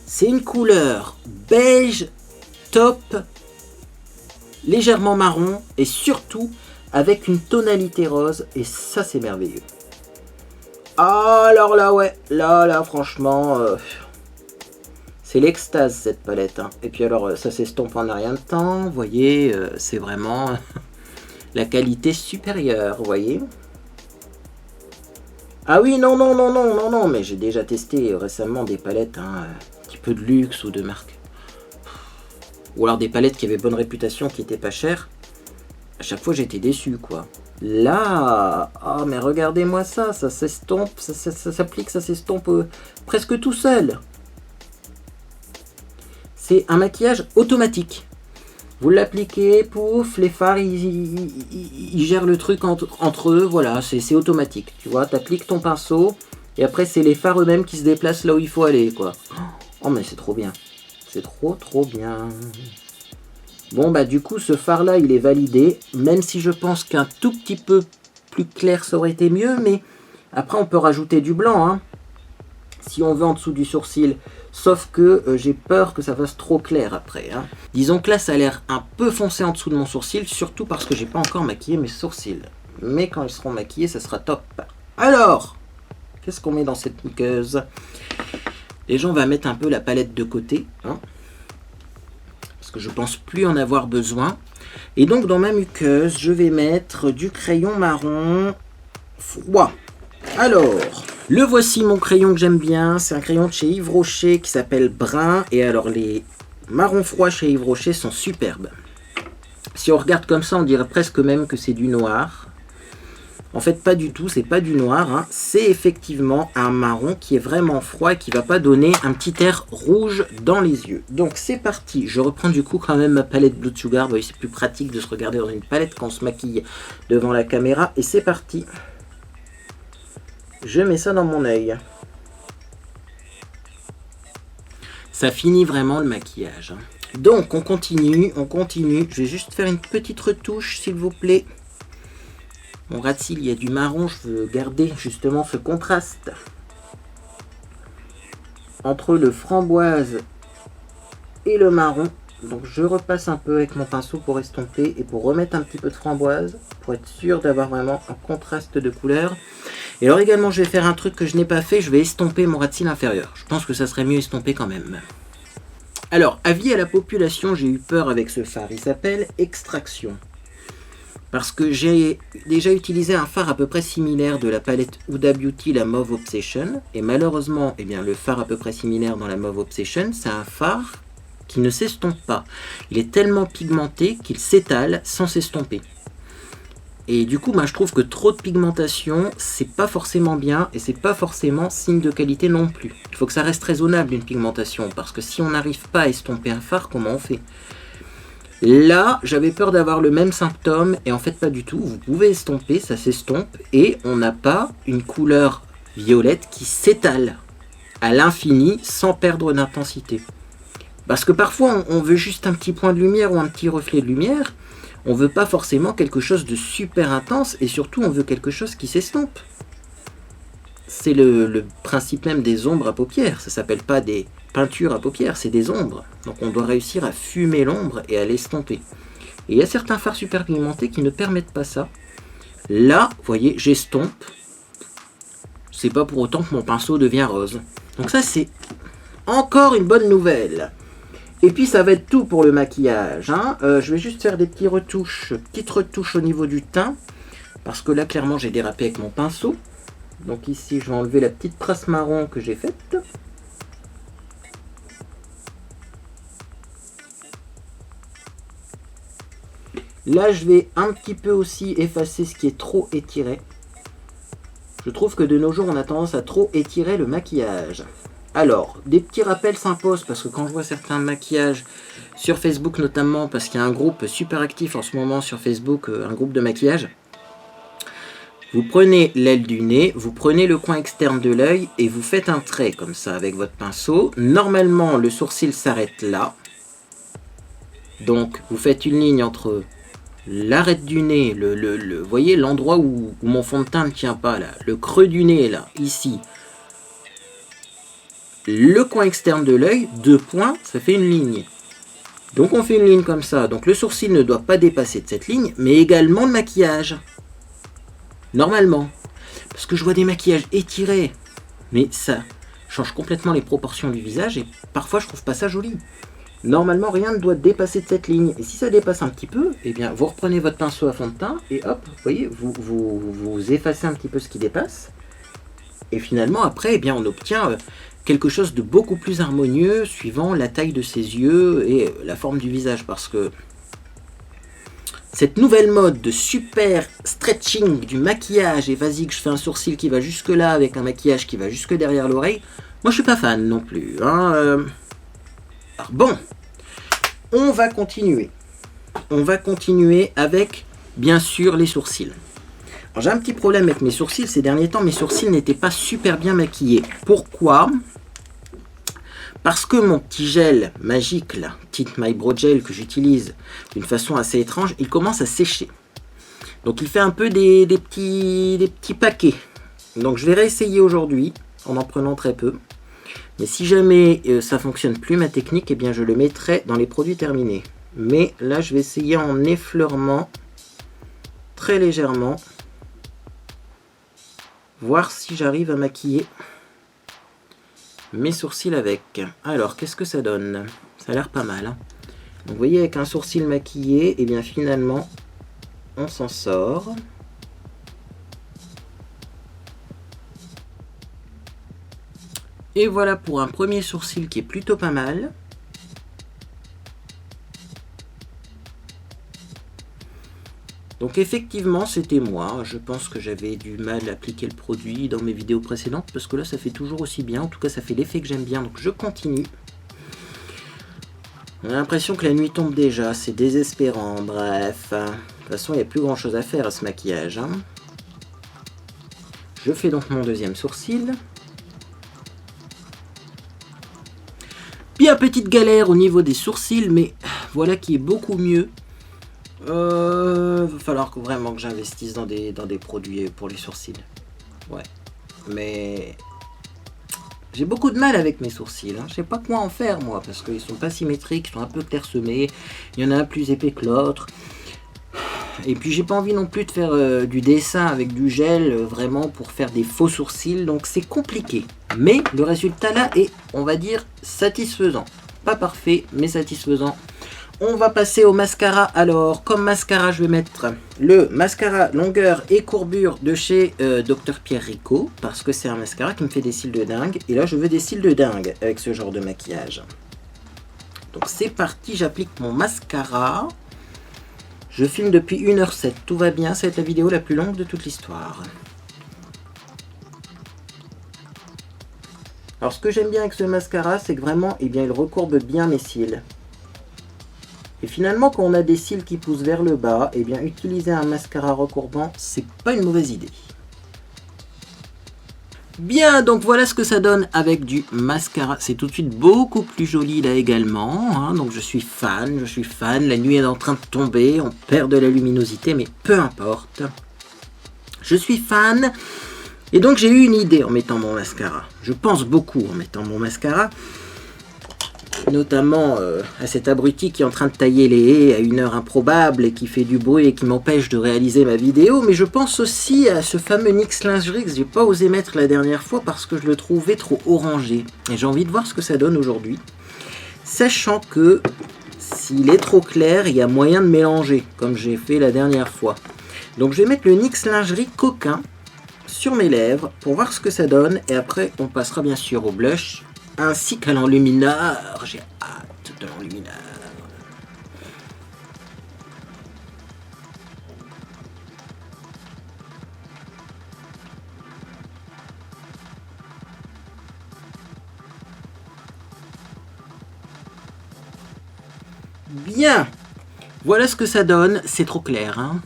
c'est une couleur beige, top, légèrement marron, et surtout avec une tonalité rose, et ça, c'est merveilleux. Ah, alors là, ouais, là, franchement... c'est l'extase cette palette, hein. Et puis alors ça s'estompe en rien de temps, vous voyez, c'est vraiment la qualité supérieure, vous voyez. Ah oui, non, mais j'ai déjà testé récemment des palettes, hein, un petit peu de luxe ou de marque. Ou alors des palettes qui avaient bonne réputation, qui étaient pas chères. À chaque fois j'étais déçu, quoi. Là, ah mais regardez-moi ça, ça s'estompe, ça s'applique, ça s'estompe presque tout seul. C'est un maquillage automatique. Vous l'appliquez, pouf, les fards, ils gèrent le truc entre eux, voilà, c'est automatique. Tu vois, tu appliques ton pinceau, et après c'est les fards eux-mêmes qui se déplacent là où il faut aller, quoi. Oh, mais c'est trop bien. C'est trop bien. Bon, bah du coup, ce fard-là, il est validé, même si je pense qu'un tout petit peu plus clair, ça aurait été mieux, mais après, on peut rajouter du blanc, hein, si on veut en dessous du sourcil. Sauf que j'ai peur que ça fasse trop clair après, hein. Disons que là ça a l'air un peu foncé en dessous de mon sourcil, surtout parce que j'ai pas encore maquillé mes sourcils. Mais quand ils seront maquillés, ça sera top. Alors, qu'est-ce qu'on met dans cette muqueuse? Déjà on va mettre un peu la palette de côté, hein, parce que je pense plus en avoir besoin. Et donc dans ma muqueuse, je vais mettre du crayon marron froid. Alors... le voici mon crayon que j'aime bien, c'est un crayon de chez Yves Rocher qui s'appelle Brun. Et alors les marrons froids chez Yves Rocher sont superbes. Si on regarde comme ça, on dirait presque même que c'est du noir. En fait pas du tout, c'est pas du noir, hein. C'est effectivement un marron qui est vraiment froid et qui va pas donner un petit air rouge dans les yeux. Donc c'est parti, je reprends du coup quand même ma palette Blood Sugar. Vous voyez, c'est plus pratique de se regarder dans une palette quand on se maquille devant la caméra. Et c'est parti. Je mets ça dans mon œil. Ça finit vraiment le maquillage, hein. Donc on continue. Je vais juste faire une petite retouche s'il vous plaît. Mon ras de cils, il y a du marron, je veux garder justement ce contraste entre le framboise et le marron. Donc je repasse un peu avec mon pinceau pour estomper et pour remettre un petit peu de framboise, pour être sûr d'avoir vraiment un contraste de couleur. Et alors également je vais faire un truc que je n'ai pas fait, je vais estomper mon ras de cils inférieur. Je pense que ça serait mieux estompé quand même. Alors, avis à la population, j'ai eu peur avec ce fard, il s'appelle Extraction. Parce que j'ai déjà utilisé un fard à peu près similaire de la palette Huda Beauty, la Mauve Obsession. Et malheureusement, eh bien, le fard à peu près similaire dans la Mauve Obsession, c'est un fard qui ne s'estompe pas. Il est tellement pigmenté qu'il s'étale sans s'estomper. Et du coup, je trouve que trop de pigmentation, c'est pas forcément bien et c'est pas forcément signe de qualité non plus. Il faut que ça reste raisonnable une pigmentation, parce que si on n'arrive pas à estomper un fard, comment on fait? Là, j'avais peur d'avoir le même symptôme, et en fait pas du tout. Vous pouvez estomper, ça s'estompe, et on n'a pas une couleur violette qui s'étale à l'infini sans perdre d'intensité. Parce que parfois, on veut juste un petit point de lumière ou un petit reflet de lumière. On veut pas forcément quelque chose de super intense, et surtout, on veut quelque chose qui s'estompe. C'est le principe même des ombres à paupières. Ça s'appelle pas des peintures à paupières, c'est des ombres. Donc on doit réussir à fumer l'ombre et à l'estomper. Et il y a certains fards super pigmentés qui ne permettent pas ça. Là, vous voyez, j'estompe. C'est pas pour autant que mon pinceau devient rose. Donc ça, c'est encore une bonne nouvelle. Et puis ça va être tout pour le maquillage. Je vais juste faire des petites retouches au niveau du teint. Parce que là, clairement, j'ai dérapé avec mon pinceau. Donc ici, je vais enlever la petite trace marron que j'ai faite. Là, je vais un petit peu aussi effacer ce qui est trop étiré. Je trouve que de nos jours, on a tendance à trop étirer le maquillage. Alors, des petits rappels s'imposent, parce que quand je vois certains maquillages sur Facebook notamment, parce qu'il y a un groupe super actif en ce moment sur Facebook, un groupe de maquillage. Vous prenez l'aile du nez, vous prenez le coin externe de l'œil et vous faites un trait comme ça avec votre pinceau. Normalement, le sourcil s'arrête là. Donc, vous faites une ligne entre l'arête du nez, vous voyez l'endroit où mon fond de teint ne tient pas, là, le creux du nez, là, ici. Le coin externe de l'œil, 2 points, ça fait une ligne. Donc, on fait une ligne comme ça. Donc, le sourcil ne doit pas dépasser de cette ligne, mais également le maquillage. Normalement, parce que je vois des maquillages étirés, mais ça change complètement les proportions du visage et parfois je trouve pas ça joli. Normalement, rien ne doit dépasser de cette ligne. Et si ça dépasse un petit peu, eh bien, vous reprenez votre pinceau à fond de teint et hop, vous voyez, vous effacez un petit peu ce qui dépasse. Et finalement, après, eh bien, on obtient quelque chose de beaucoup plus harmonieux suivant la taille de ses yeux et la forme du visage, parce que cette nouvelle mode de super stretching du maquillage, et vas-y que je fais un sourcil qui va jusque là avec un maquillage qui va jusque derrière l'oreille, moi je suis pas fan non plus. Alors bon, on va continuer. On va continuer avec, bien sûr, les sourcils. Alors j'ai un petit problème avec mes sourcils. Ces derniers temps, mes sourcils n'étaient pas super bien maquillés. Pourquoi ? Parce que mon petit gel magique, là, Tint My Brow Gel que j'utilise d'une façon assez étrange, il commence à sécher. Donc il fait un peu des petits paquets. Donc je vais réessayer aujourd'hui, en prenant très peu. Mais si jamais ça fonctionne plus ma technique, eh bien je le mettrai dans les produits terminés. Mais là je vais essayer en effleurement, très légèrement, voir si j'arrive à maquiller mes sourcils avec. Alors, qu'est-ce que ça donne? Ça a l'air pas mal. Donc, vous voyez, avec un sourcil maquillé, et eh bien finalement, on s'en sort. Et voilà pour un premier sourcil qui est plutôt pas mal. Donc effectivement, c'était moi. Je pense que j'avais du mal à appliquer le produit dans mes vidéos précédentes, parce que là, ça fait toujours aussi bien. En tout cas, ça fait l'effet que j'aime bien, donc je continue. On a l'impression que la nuit tombe déjà, c'est désespérant. Bref, de toute façon, il n'y a plus grand-chose à faire à ce maquillage. Je fais donc mon deuxième sourcil. Bien petite galère au niveau des sourcils, mais voilà qui est beaucoup mieux. Va falloir que vraiment que j'investisse dans des produits pour les sourcils. Ouais. Mais j'ai beaucoup de mal avec mes sourcils. Je sais pas quoi en faire moi, parce qu'ils sont pas symétriques, ils sont un peu clairsemés. Il y en a un plus épais que l'autre. Et puis j'ai pas envie non plus de faire du dessin avec du gel vraiment pour faire des faux sourcils. Donc c'est compliqué. Mais le résultat là est, on va dire, satisfaisant. Pas parfait, mais satisfaisant. on va passer au mascara. Alors, comme mascara, je vais mettre le mascara longueur et courbure de chez Dr Pierre Rico, parce que c'est un mascara qui me fait des cils de dingue. Et là, je veux des cils de dingue avec ce genre de maquillage. Donc, c'est parti, j'applique mon mascara. Je filme depuis 1h07, tout va bien, ça va être la vidéo la plus longue de toute l'histoire. Alors, ce que j'aime bien avec ce mascara, c'est que vraiment, eh bien, il recourbe bien mes cils. Et finalement, quand on a des cils qui poussent vers le bas, eh bien, utiliser un mascara recourbant, c'est pas une mauvaise idée. Bien, donc voilà ce que ça donne avec du mascara. C'est tout de suite beaucoup plus joli là également. Hein. Donc je suis fan. La nuit est en train de tomber, on perd de la luminosité, mais peu importe. Je suis fan. Et donc j'ai eu une idée en mettant mon mascara. Je pense beaucoup en mettant mon mascara. Notamment à cet abruti qui est en train de tailler les haies à une heure improbable et qui fait du bruit et qui m'empêche de réaliser ma vidéo. Mais je pense aussi à ce fameux NYX lingerie que j'ai pas osé mettre la dernière fois parce que je le trouvais trop orangé. Et j'ai envie de voir ce que ça donne aujourd'hui. Sachant que s'il est trop clair, il y a moyen de mélanger, comme j'ai fait la dernière fois. Donc je vais mettre le NYX lingerie coquin sur mes lèvres pour voir ce que ça donne. Et après, on passera bien sûr au blush. Ainsi qu'à l'enlumineur. J'ai hâte de l'enlumineur. Bien. Voilà ce que ça donne. C'est trop clair, hein.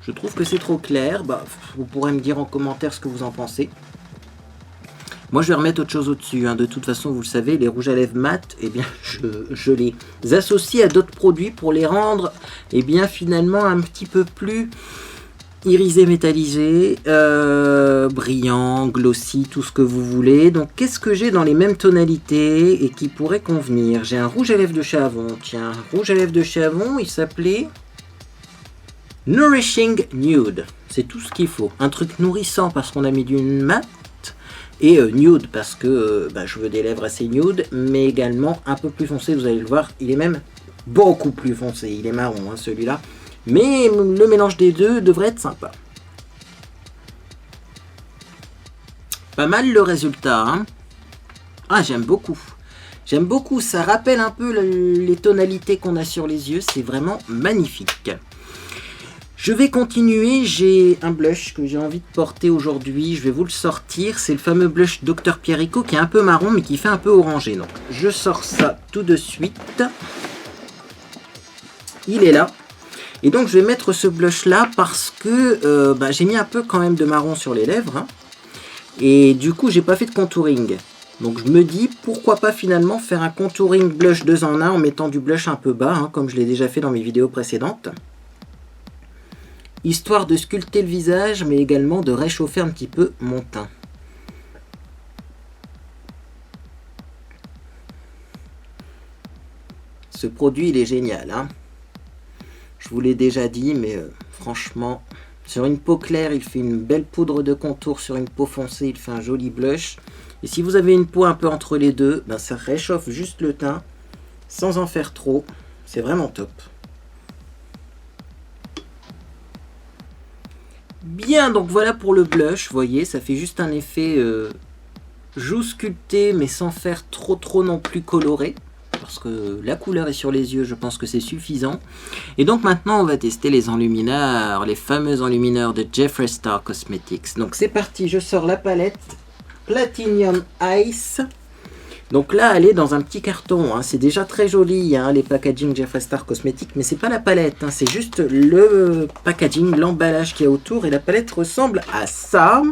Je trouve que c'est trop clair. Bah, vous pourrez me dire en commentaire ce que vous en pensez. Moi, je vais remettre autre chose au-dessus. Hein. De toute façon, vous le savez, les rouges à lèvres mat, eh bien, je les associe à d'autres produits pour les rendre, eh bien, finalement, un petit peu plus irisés, métallisés, brillants, glossy, tout ce que vous voulez. Donc, qu'est-ce que j'ai dans les mêmes tonalités et qui pourrait convenir? J'ai un rouge à lèvres de chez Avon. Tiens, rouge à lèvres de chez Avon, il s'appelait Nourishing Nude. C'est tout ce qu'il faut. Un truc nourrissant parce qu'on a mis du mat. Et nude parce que je veux des lèvres assez nude, mais également un peu plus foncé, vous allez le voir, il est même beaucoup plus foncé, il est marron hein, celui-là. Mais le mélange des deux devrait être sympa. Pas mal le résultat. Hein. Ah, j'aime beaucoup. J'aime beaucoup, ça rappelle un peu les tonalités qu'on a sur les yeux, c'est vraiment magnifique. Je vais continuer, j'ai un blush que j'ai envie de porter aujourd'hui, je vais vous le sortir, c'est le fameux blush Dr Pierre Rico qui est un peu marron mais qui fait un peu orangé. Donc je sors ça tout de suite, il est là. Et donc je vais mettre ce blush là parce que j'ai mis un peu quand même de marron sur les lèvres. Hein, et du coup j'ai pas fait de contouring. Donc je me dis pourquoi pas finalement faire un contouring blush 2 en 1 en mettant du blush un peu bas, hein, comme je l'ai déjà fait dans mes vidéos précédentes. Histoire de sculpter le visage, mais également de réchauffer un petit peu mon teint. Ce produit, il est génial. Hein, je vous l'ai déjà dit, mais franchement, sur une peau claire, il fait une belle poudre de contour. Sur une peau foncée, il fait un joli blush. Et si vous avez une peau un peu entre les deux, ça réchauffe juste le teint, sans en faire trop. C'est vraiment top. Bien, donc voilà pour le blush, vous voyez, ça fait juste un effet joue sculpté, mais sans faire trop non plus coloré, parce que la couleur est sur les yeux, je pense que c'est suffisant. Et donc maintenant, on va tester les enlumineurs, les fameux enlumineurs de Jeffree Star Cosmetics. Donc c'est parti, je sors la palette Platinum Ice. Donc là, elle est dans un petit carton, hein. C'est déjà très joli, hein, les packaging Jeffree Star Cosmetics, mais c'est pas la palette, hein, c'est juste le packaging, l'emballage qu'il y a autour, et la palette ressemble à ça.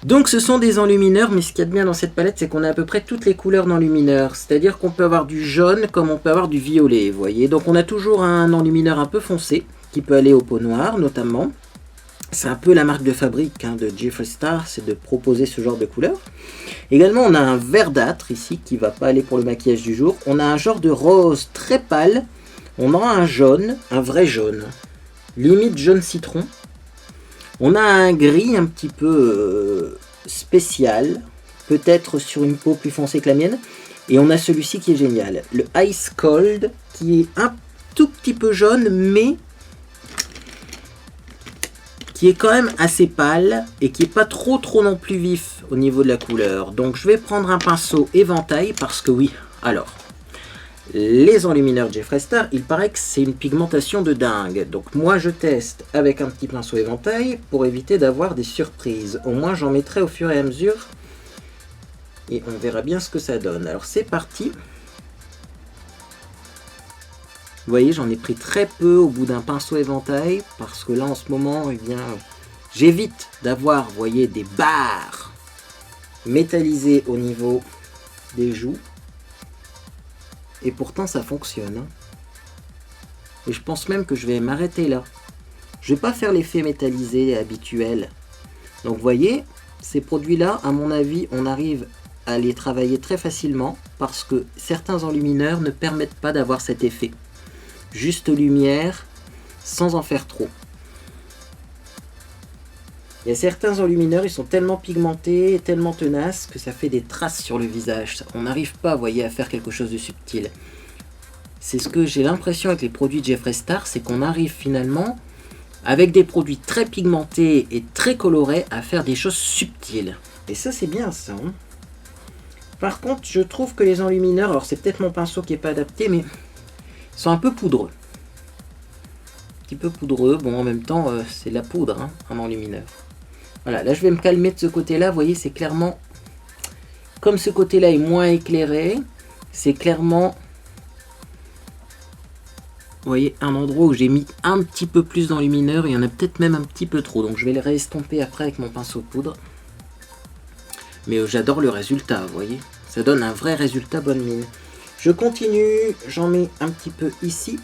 Donc ce sont des enlumineurs, mais ce qu'il y a de bien dans cette palette, c'est qu'on a à peu près toutes les couleurs d'enlumineurs, c'est-à-dire qu'on peut avoir du jaune comme on peut avoir du violet, vous voyez. Donc on a toujours un enlumineur un peu foncé, qui peut aller au peau noire notamment. C'est un peu la marque de fabrique hein, de Jeffree Star, c'est de proposer ce genre de couleur. Également, on a un verdâtre ici qui ne va pas aller pour le maquillage du jour. On a un genre de rose très pâle. On a un jaune, un vrai jaune, limite jaune citron. On a un gris un petit peu spécial, peut-être sur une peau plus foncée que la mienne. Et on a celui-ci qui est génial, le Ice Cold, qui est un tout petit peu jaune, mais qui est quand même assez pâle et qui est pas trop non plus vif au niveau de la couleur. Donc je vais prendre un pinceau éventail parce que oui, alors les enlumineurs Jeffree Star, il paraît que c'est une pigmentation de dingue. Donc moi je teste avec un petit pinceau éventail pour éviter d'avoir des surprises. Au moins j'en mettrai au fur et à mesure et on verra bien ce que ça donne. Alors c'est parti. Vous voyez, j'en ai pris très peu au bout d'un pinceau éventail parce que là en ce moment, eh bien, j'évite d'avoir, vous voyez, des barres métallisées au niveau des joues. Et pourtant ça fonctionne. Hein. Et je pense même que je vais m'arrêter là. Je ne vais pas faire l'effet métallisé habituel. Donc vous voyez, ces produits-là, à mon avis, on arrive à les travailler très facilement parce que certains enlumineurs ne permettent pas d'avoir cet effet. Juste lumière, sans en faire trop. Il y a certains enlumineurs, ils sont tellement pigmentés, tellement tenaces, que ça fait des traces sur le visage. On n'arrive pas, vous voyez, à faire quelque chose de subtil. C'est ce que j'ai l'impression avec les produits Jeffree Star, c'est qu'on arrive finalement, avec des produits très pigmentés et très colorés, à faire des choses subtiles. Et ça, c'est bien ça. Hein. Par contre, je trouve que les enlumineurs, alors c'est peut-être mon pinceau qui n'est pas adapté, mais ils sont un peu poudreux. Un petit peu poudreux. Bon, en même temps, c'est de la poudre, hein, un enlumineur. Voilà, là je vais me calmer de ce côté-là. Vous voyez, c'est clairement... Comme ce côté-là est moins éclairé, c'est clairement... Vous voyez, un endroit où j'ai mis un petit peu plus d'enlumineur. Il y en a peut-être même un petit peu trop. Donc je vais le réestomper après avec mon pinceau de poudre. Mais j'adore le résultat, vous voyez. Ça donne un vrai résultat bonne mine. Je continue, j'en mets un petit peu ici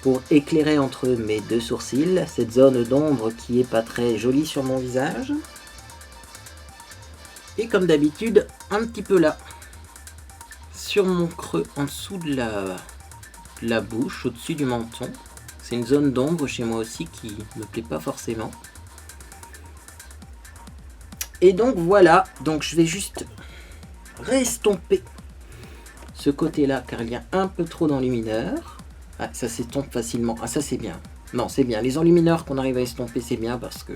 pour éclairer entre mes deux sourcils, cette zone d'ombre qui est pas très jolie sur mon visage. Et comme d'habitude, un petit peu là, sur mon creux, en dessous de la bouche, au-dessus du menton. C'est une zone d'ombre chez moi aussi qui me plaît pas forcément. Et donc voilà, donc je vais juste restomper ce côté-là, car il y a un peu trop d'enlumineurs. Ah, ça s'estompe facilement. Ah, ça c'est bien. Non, c'est bien. Les enlumineurs qu'on arrive à estomper, c'est bien parce que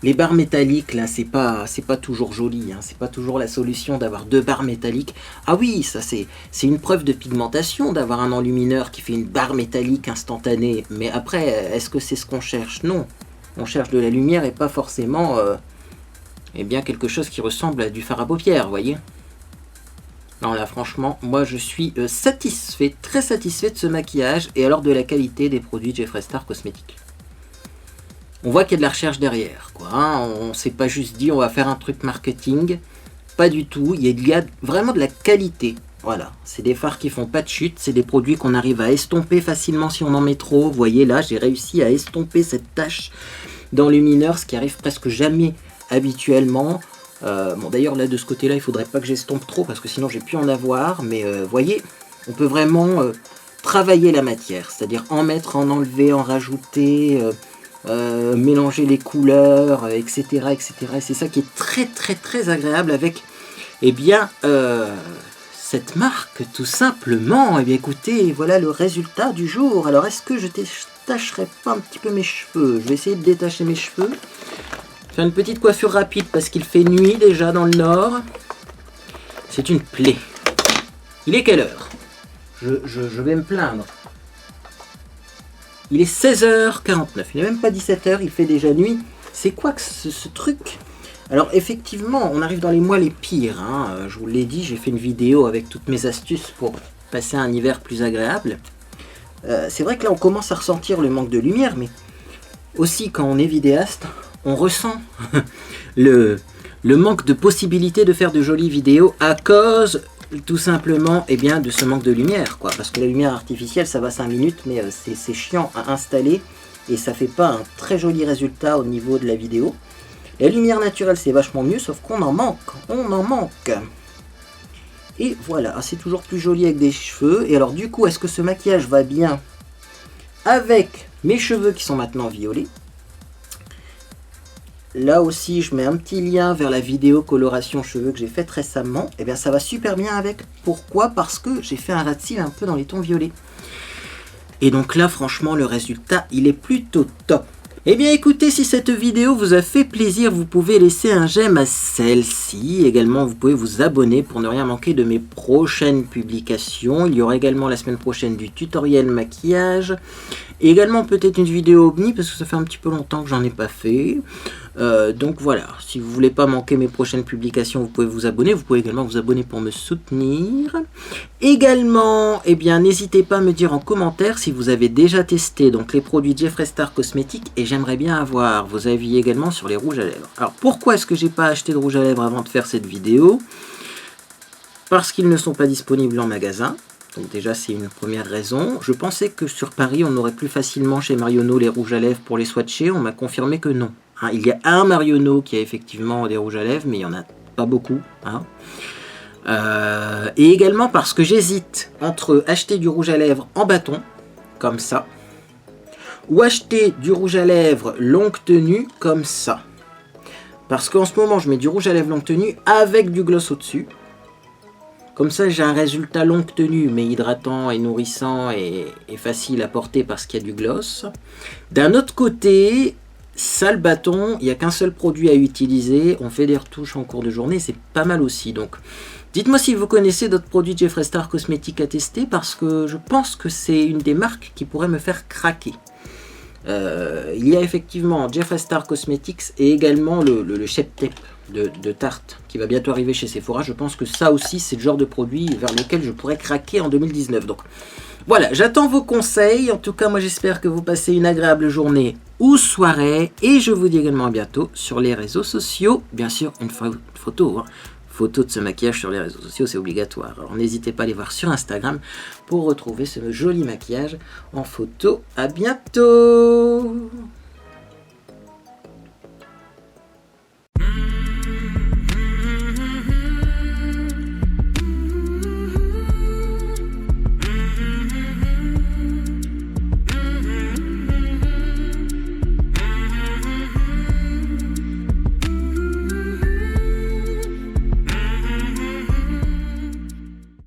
les barres métalliques, là, c'est pas toujours joli. Hein. C'est pas toujours la solution d'avoir deux barres métalliques. Ah oui, ça c'est une preuve de pigmentation d'avoir un enlumineur qui fait une barre métallique instantanée. Mais après, est-ce que c'est ce qu'on cherche? Non. On cherche de la lumière et pas forcément eh bien, quelque chose qui ressemble à du fard à paupières, vous voyez. Non, là, franchement, moi, je suis satisfait, très satisfait de ce maquillage et alors de la qualité des produits Jeffree Star Cosmetics. On voit qu'il y a de la recherche derrière, quoi. Hein. On ne s'est pas juste dit on va faire un truc marketing. Pas du tout. Il y a vraiment de la qualité. Voilà. C'est des fards qui font pas de chute. C'est des produits qu'on arrive à estomper facilement si on en met trop. Vous voyez là, j'ai réussi à estomper cette tache d'enlumineur, ce qui arrive presque jamais habituellement. Bon, d'ailleurs, là, de ce côté-là, il faudrait pas que j'estompe trop parce que sinon, j'ai pu en avoir. Mais vous voyez, on peut vraiment travailler la matière. C'est-à-dire en mettre, en enlever, en rajouter... mélanger les couleurs, etc. etc. Et c'est ça qui est très très très agréable avec eh bien, cette marque, tout simplement. Et bien écoutez, voilà le résultat du jour. Alors est-ce que je détacherai pas un petit peu mes cheveux? Je vais essayer de détacher mes cheveux. Faire une petite coiffure rapide parce qu'il fait nuit déjà dans le nord. C'est une plaie. Il est quelle heure? Je vais me plaindre. Il est 16h49, il n'est même pas 17h, il fait déjà nuit. C'est quoi que ce truc? Alors effectivement, on arrive dans les mois les pires. Hein. Je vous l'ai dit, j'ai fait une vidéo avec toutes mes astuces pour passer un hiver plus agréable. C'est vrai que là, on commence à ressentir le manque de lumière, mais aussi quand on est vidéaste, on ressent le manque de possibilités de faire de jolies vidéos à cause... tout simplement eh bien, de ce manque de lumière, quoi. Parce que la lumière artificielle, ça va 5 minutes, mais c'est chiant à installer et ça fait pas un très joli résultat au niveau de la vidéo. La lumière naturelle, c'est vachement mieux, sauf qu'on en manque. On en manque. Et voilà, c'est toujours plus joli avec des cheveux. Et alors du coup, est-ce que ce maquillage va bien avec mes cheveux qui sont maintenant violets? là aussi je mets un petit lien vers la vidéo coloration cheveux que j'ai faite récemment. Et bien ça va super bien avec. Pourquoi? Parce que j'ai fait un ras de cils un peu dans les tons violets. Et donc là franchement le résultat il est plutôt top. Eh bien écoutez, si cette vidéo vous a fait plaisir, vous pouvez laisser un j'aime à celle-ci. Également, vous pouvez vous abonner pour ne rien manquer de mes prochaines publications. Il y aura également la semaine prochaine du tutoriel maquillage. Et également peut-être une vidéo ovni, parce que ça fait un petit peu longtemps que j'en ai pas fait. Donc voilà, si vous voulez pas manquer mes prochaines publications, vous pouvez vous abonner. Vous pouvez également vous abonner pour me soutenir. Également, eh bien, n'hésitez pas à me dire en commentaire si vous avez déjà testé donc les produits Jeffree Star Cosmetics, et j'aimerais bien avoir vos avis également sur les rouges à lèvres. Alors pourquoi est-ce que j'ai pas acheté de rouge à lèvres avant de faire cette vidéo? Parce qu'ils ne sont pas disponibles en magasin. Donc déjà c'est une première raison. Je pensais que sur Paris on aurait plus facilement chez Marionnaud les rouges à lèvres pour les swatcher. On m'a confirmé que non. Hein, il y a un Marionnaud qui a effectivement des rouges à lèvres, mais il n'y en a pas beaucoup. Hein. Et également parce que j'hésite entre acheter du rouge à lèvres en bâton, comme ça, ou acheter du rouge à lèvres longue tenue, comme ça. Parce qu'en ce moment je mets du rouge à lèvres longue tenue avec du gloss au-dessus. Comme ça, j'ai un résultat longue tenue, mais hydratant et nourrissant et facile à porter parce qu'il y a du gloss. D'un autre côté, ça le bâton, il n'y a qu'un seul produit à utiliser. On fait des retouches en cours de journée, c'est pas mal aussi. Donc, dites-moi si vous connaissez d'autres produits Jeffree Star Cosmetics à tester, parce que je pense que c'est une des marques qui pourrait me faire craquer. Il y a effectivement Jeffree Star Cosmetics et également le Shape Tape de Tarte qui va bientôt arriver chez Sephora. Je pense que ça aussi c'est le genre de produit vers lequel je pourrais craquer en 2019. Donc voilà, j'attends vos conseils. En tout cas moi j'espère que vous passez une agréable journée ou soirée, et je vous dis également à bientôt sur les réseaux sociaux. Bien sûr une photo, hein. Photo de ce maquillage sur les réseaux sociaux, c'est obligatoire. Alors n'hésitez pas à aller voir sur Instagram pour retrouver ce joli maquillage en photo. À bientôt!